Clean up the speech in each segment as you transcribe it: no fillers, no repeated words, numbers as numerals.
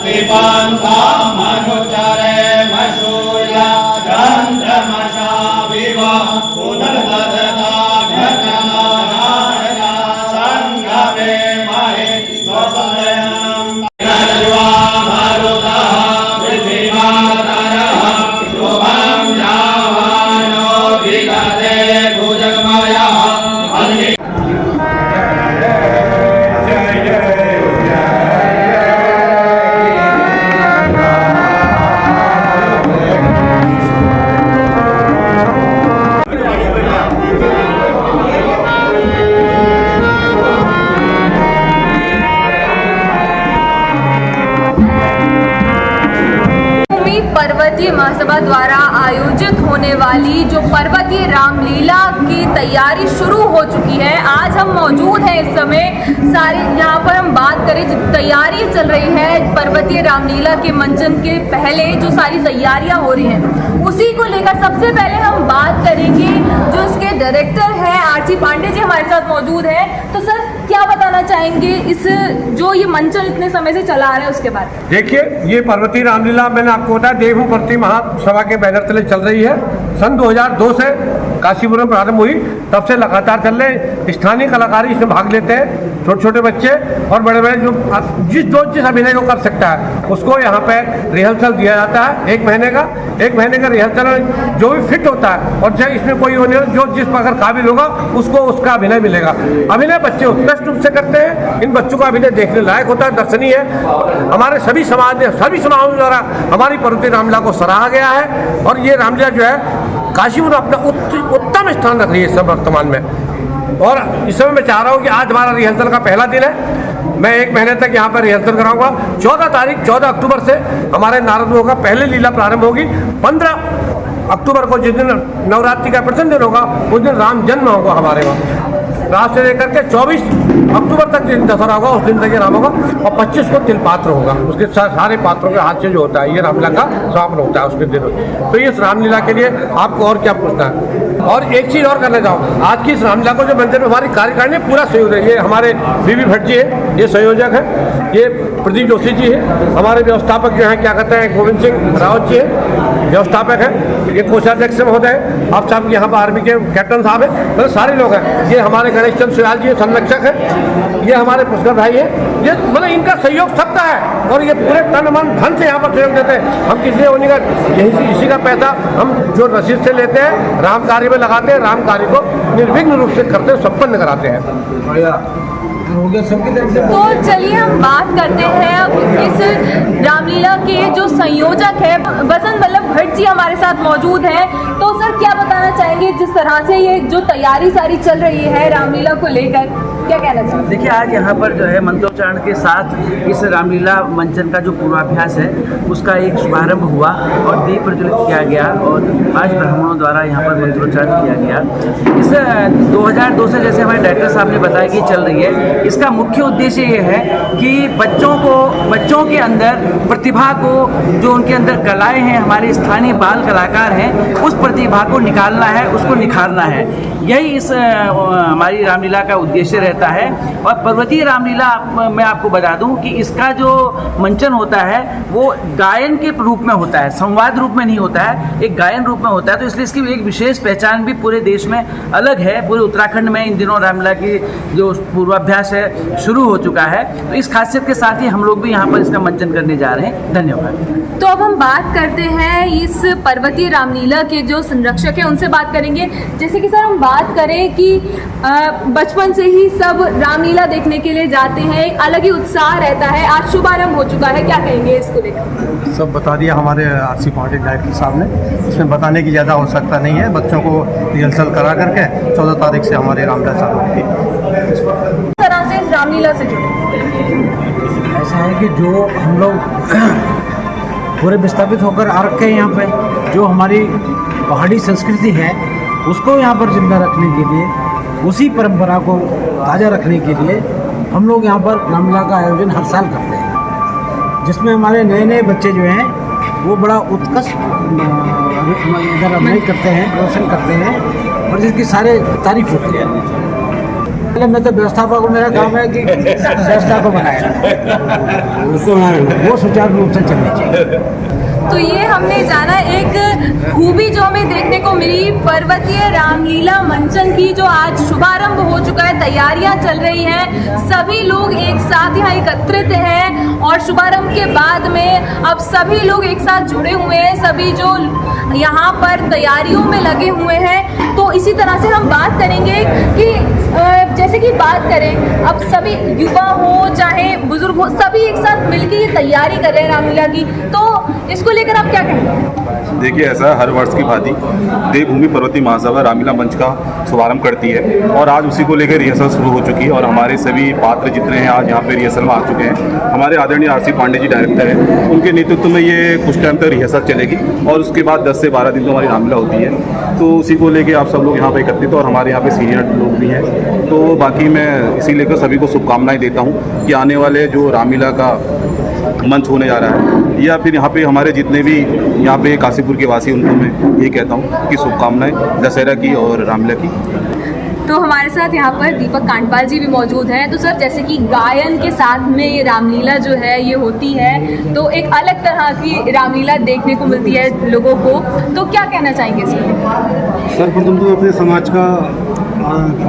पिबन्ता मनुचरे मशूया चन्द्रमसा विवा उदरदता घटनानायना संगमे महे स्वसदयम् नरवा मरुतः पृथिवातरः शुभं जावानो विगते भुजगमयः पर्वतीय महासभा द्वारा आयोजित होने वाली जो पर्वतीय रामलीला की तैयारी शुरू हो चुकी है। आज हम मौजूद हैं इस समय सारे यहाँ पर हम बात करें जो तैयारी चल रही है पर्वतीय रामलीला के मंचन के पहले जो सारी तैयारियां हो रही हैं उसी को लेकर सबसे पहले हम बात करेंगे। जो इसके डायरेक्टर हैं आरसी पांडे जी हमारे साथ मौजूद है। तो सर क्या बताना चाहेंगे इस जो ये मंचन इतने समय से चला आ रहा है उसके बाद? देखिए, ये पर्वतीय रामलीला मैंने आपको बताया देव पर्वतीय महासभा के बैनर तले चल रही है। सन 2002 से काशीपुरम प्रारंभ हुई, तब से लगातार चल रहे। स्थानीय कलाकार इसमें भाग लेते हैं, छोटे छोटे बच्चे और बड़े बड़े जो जिस अभिनय को कर सकता है उसको यहाँ पे रिहर्सल दिया जाता है। एक महीने का रिहर्सल जो भी फिट होता है और चाहे इसमें कोई होने जो जिस अगर काबिल होगा उसको उसका अभिनय मिलेगा। अभिनय बच्चे उत्कृष्ट रूप से करते हैं। इन बच्चों का अभिनय देखने लायक होता है, दर्शनीय है। हमारे सभी समाजों द्वारा हमारी पर्वतीय रामलीला को सराहा गया है और ये रामलीला जो है काशीपुर अपना उत्तम स्थान रख रही है सब वर्तमान में। और इस समय मैं चाह रहा हूँ कि आज हमारा रिहर्सल का पहला दिन है। मैं एक महीने तक यहाँ पर रिहर्सल कराऊंगा। 14 अक्टूबर से हमारे नारद मुनि का पहली लीला प्रारंभ होगी। 15 अक्टूबर को जिस दिन नवरात्रि का प्रथम दिन होगा उस दिन राम जन्म होगा हमारे वहाँ। रात से लेकर के 24 अक्टूबर तक जिस दिन दशहरा होगा उस दिन तक ये राम होगा और 25 को तिल पात्र होगा। उसके सारे पात्रों के हाथ से जो होता है ये रामलीला का समापन होता है उसके दिन। तो इस रामलीला के लिए आपको और क्या पूछना है? और एक चीज़ और करना चाहूँ, आज की इस रामलीला को जो मंदिर में हमारी कार्यकारिणी पूरा सहयोग है। ये हमारे बीबी भट्ट जी है, ये संयोजक है। ये प्रदीप जोशी जी है, हमारे व्यवस्थापक जो हैं क्या कहते हैं गोविंद सिंह रावत जी है, व्यवस्थापक है। ये कोषाध्यक्ष महोदय है, आप साहब यहाँ पर आर्मी के कैप्टन साहब है, मतलब सारे लोग हैं। ये हमारे गणेश चंद्र सियाल जी संरक्षक है, ये हमारे पुष्कर भाई है। ये मतलब इनका सहयोग सबका है और ये पूरे तन मन धन से यहाँ पर सहयोग देते हैं। हम किसी उन्हीं का इसी का पैसा हम जो रसीद से लेते हैं राम कार्य में लगाते हैं, राम कार्य को निर्विघ्न रूप से करते हैं, संपन्न कराते हैं। तो चलिए हम बात करते हैं अब इस रामलीला के जो संयोजक है बसंत वल्लभ भट्ट जी हमारे साथ मौजूद हैं। तो सर क्या बताना चाहेंगे जिस तरह से ये जो तैयारी सारी चल रही है रामलीला को लेकर, क्या कहना चाहेंगे? देखिए, आज यहाँ पर जो है मंत्रोच्चारण के साथ इस रामलीला मंचन का जो पूर्वाभ्यास है उसका एक शुभारंभ हुआ और दीप प्रज्वलित किया गया और 5 ब्राह्मणों द्वारा यहाँ पर मंत्रोच्चारण किया गया। इस 2002 से जैसे हमारे डायरेक्टर साहब ने बताया कि चल रही है। इसका मुख्य उद्देश्य ये है कि बच्चों के अंदर प्रतिभा को, जो उनके अंदर कलाएं हैं, हमारे स्थानीय बाल कलाकार हैं, उस प्रतिभा को निकालना है, उसको निखारना है। यही इस हमारी रामलीला का उद्देश्य रहता है। और पर्वतीय रामलीला मैं आपको बता दूं कि इसका जो मंचन होता है वो गायन के रूप में होता है, संवाद रूप में नहीं होता है, एक गायन रूप में होता है। तो इसलिए इसकी एक विशेष पहचान भी पूरे देश में अलग है। पूरे उत्तराखंड में इन दिनों रामलीला की जो पूर्वाभ्यास है शुरू हो चुका है। तो इस खासियत के साथ ही हम लोग भी यहाँ पर इसका मंचन करने जा रहे हैं। धन्यवाद। तो अब हम बात करते हैं इस पर्वतीय रामलीला के जो संरक्षक हैं उनसे बात करेंगे। जैसे कि सर हम बात करें कि बचपन से ही सब रामलीला देखने के लिए जाते हैं, एक अलग ही उत्साह रहता है। आज शुभारंभ हो चुका है, क्या कहेंगे इसको लेकर? सब बता दिया हमारे आरसी पांडे डायरेक्टर साहब ने। इसमें बताने की ज़्यादा आवश्यकता नहीं है। बच्चों को रिहर्सल करा करके 14 तारीख से हमारी रामलीला चालू होगी। किस तरह से रामलीला से जुड़े? ऐसा है कि जो हम लोग पूरे विस्थापित होकर आ रखे हैं यहाँ पे, जो हमारी पहाड़ी संस्कृति है उसको यहाँ पर जिंदा रखने के लिए, उसी परंपरा को ताज़ा रखने के लिए हम लोग यहाँ पर रामलीला का आयोजन हर साल करते हैं, जिसमें हमारे नए नए बच्चे जो हैं वो बड़ा उत्कृष्ट इधर अभिनय करते हैं, प्रदर्शन करते हैं और जिसकी सारे तारीफ होती है। पहले मैं तो व्यवस्थापक हूँ, मेरा काम है कि व्यवस्था को बनाए, वो सुचारू रूप से चलनी चाहिए। तो ये हमने जाना एक खूबी जो हमें देखने को मिली पर्वतीय रामलीला मंचन की, जो आज शुभारंभ हो चुका है, तैयारियां चल रही हैं, सभी लोग एक साथ यहाँ एकत्रित हैं और शुभारंभ के बाद में अब सभी लोग एक साथ जुड़े हुए हैं, सभी जो यहाँ पर तैयारियों में लगे हुए हैं। तो इसी तरह से हम बात करेंगे कि जैसे कि बात करें अब सभी युवा हो चाहे बुजुर्ग हो, सभी एक साथ मिलकर ये तैयारी कर रहे हैं रामलीला की, तो इसको लेकर आप क्या कहेंगे? देखिए, ऐसा हर वर्ष की भांति देवभूमि पर्वतीय महासभा रामलीला मंच का शुभारंभ करती है और आज उसी को लेकर रिहर्सल शुरू हो चुकी है और हमारे सभी पात्र जितने हैं आज यहाँ पे रिहर्सल में आ चुके हैं। हमारे आदरणीय आरसी पांडे जी डायरेक्टर हैं, उनके नेतृत्व में ये कुछ टाइम तक रिहर्सल चलेगी और उसके बाद 10 से 12 दिन तो हमारी रामलीला होती है। तो उसी को लेकर आप सब लोग यहाँ पे एकत्रित और हमारे यहाँ पे सीनियर लोग भी हैं। तो बाकी मैं इसी लेकर सभी को शुभकामनाएं देता हूँ कि आने वाले जो रामलीला का मंच होने जा रहा है या फिर यहाँ पे हमारे जितने भी यहाँ पे काशीपुर के वासी, उनको मैं ये कहता हूँ कि शुभकामनाएं दशहरा की और रामलीला की। तो हमारे साथ यहाँ पर दीपक कांडपाल जी भी मौजूद हैं। तो सर, जैसे कि गायन के साथ में ये रामलीला जो है ये होती है, तो एक अलग तरह की रामलीला देखने को मिलती है लोगों को, तो क्या कहना चाहेंगे इसमें? सर, प्रथम तो अपने समाज का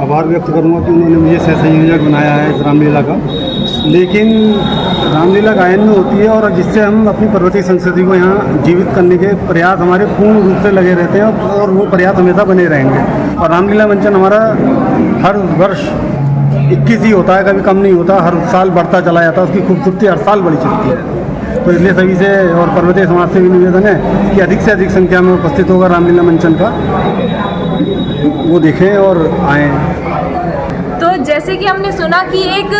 आभार व्यक्त करूंगा कि उन्होंने मुझे सह संयोजक बनाया है इस रामलीला का। लेकिन रामलीला गायन में होती है और जिससे हम अपनी पर्वतीय संस्कृति को यहाँ जीवित करने के प्रयास हमारे पूर्ण रूप से लगे रहते हैं और वो प्रयास हमेशा बने रहेंगे। और रामलीला मंचन हमारा हर वर्ष 21 ही होता है, कभी कम नहीं होता, हर साल बढ़ता चला जाता है, उसकी खूबसूरती हर साल बढ़ी चलती है। तो इसलिए सभी से और पर्वतीय समाज से भी निवेदन है कि अधिक से अधिक संख्या में उपस्थित होगा रामलीला मंचन का, वो देखें और आएँ। तो जैसे कि हमने सुना कि एक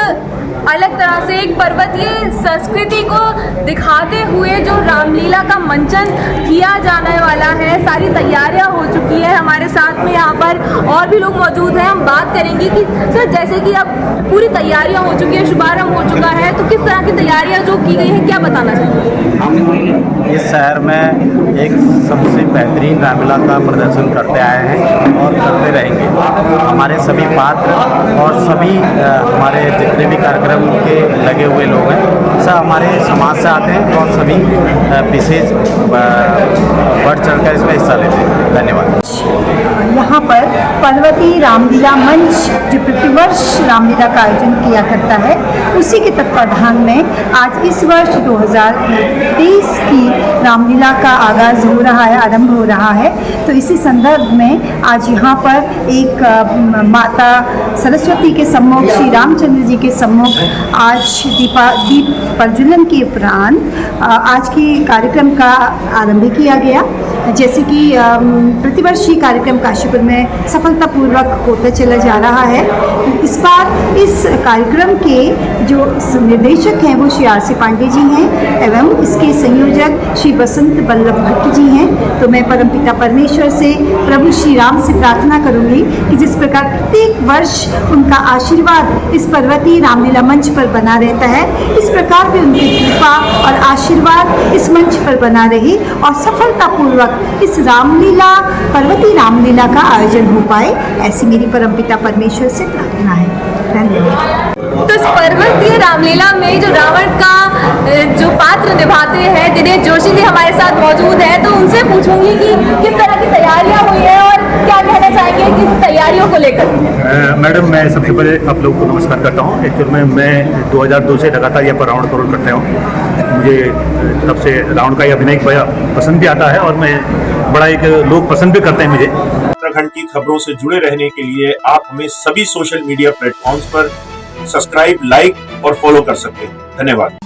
अलग तरह से एक पर्वतीय संस्कृति को दिखाते हुए जो रामलीला का मंचन किया जाने वाला है, सारी तैयारियां हो चुकी है। हमारे साथ में यहाँ पर और भी लोग मौजूद हैं, हम बात करेंगे कि सर जैसे कि अब पूरी तैयारियां हो चुकी है, शुभारंभ हो चुका है, तो किस तरह की तैयारियां जो की गई हैं, क्या बताना चाहिए? हम इस शहर में एक सबसे बेहतरीन रामलीला का प्रदर्शन करते आए हैं और करते रहेंगे। हमारे सभी पात्र और सभी हमारे जितने भी कार्यक्रम के लगे हुए लोग हैं, सब हमारे समाज से आते हैं और सभी विशेष बढ़ चढ़कर इसमें हिस्सा लेते हैं। धन्यवाद। यहाँ पर पर्वतीय रामलीला मंच जो प्रतिवर्ष रामलीला का आयोजन किया करता है, उसी के तत्वाधान में आज इस वर्ष 2023 की रामलीला का आगाज़ हो रहा है, आरंभ हो रहा है। तो इसी संदर्भ में आज यहाँ पर एक माता सरस्वती के सम्मुख, श्री रामचंद्र जी के सम्मुख आज दीप प्रज्वलन के उपरांत आज के कार्यक्रम का आरंभ किया गया। जैसे कि प्रतिवर्षीय कार्यक्रम काशीपुर में सफलतापूर्वक होता चला जा रहा है। इस बार इस कार्यक्रम के जो निर्देशक हैं वो श्री आरसी पांडे जी हैं एवं इसके संयोजक श्री बसंत बल्लभ भट्ट जी हैं। तो मैं परमपिता परमेश्वर से, प्रभु श्री राम से प्रार्थना करूंगी कि जिस प्रकार प्रत्येक वर्ष उनका आशीर्वाद इस पर्वतीय रामलीला मंच पर बना रहता है, इस प्रकार भी उनकी कृपा और आशीर्वाद इस मंच पर बना रहे और सफलतापूर्वक इस रामलीला, पर्वतीय रामलीला का आयोजन हो पाए, ऐसी मेरी परमपिता परमेश्वर से प्रार्थना है। धन्यवाद। तो इस पर्वतीय रामलीला में जो रावण का जो पात्र निभाते हैं दिनेश जोशी जी हमारे साथ मौजूद हैं, तो उनसे पूछूंगी कि किस तरह की तैयारियां हुई हैं और क्या कहना चाहेंगे कि तैयारियों को लेकर। मैडम, मैं सबसे पहले आप लोगों को नमस्कार करता हूँ। एक्चुअल में मैं 2002 से लगातार यहाँ पर रावण का रोल करता हूँ। मुझे तब से रावण का अभिनय बड़ा पसंद भी आता है और मैं बड़ा एक लोग पसंद भी करते हैं मुझे। उत्तराखंड की खबरों से जुड़े रहने के लिए आप हमें सभी सोशल मीडिया प्लेटफॉर्म्स पर सब्सक्राइब, लाइक और फॉलो कर सकते हैं। धन्यवाद।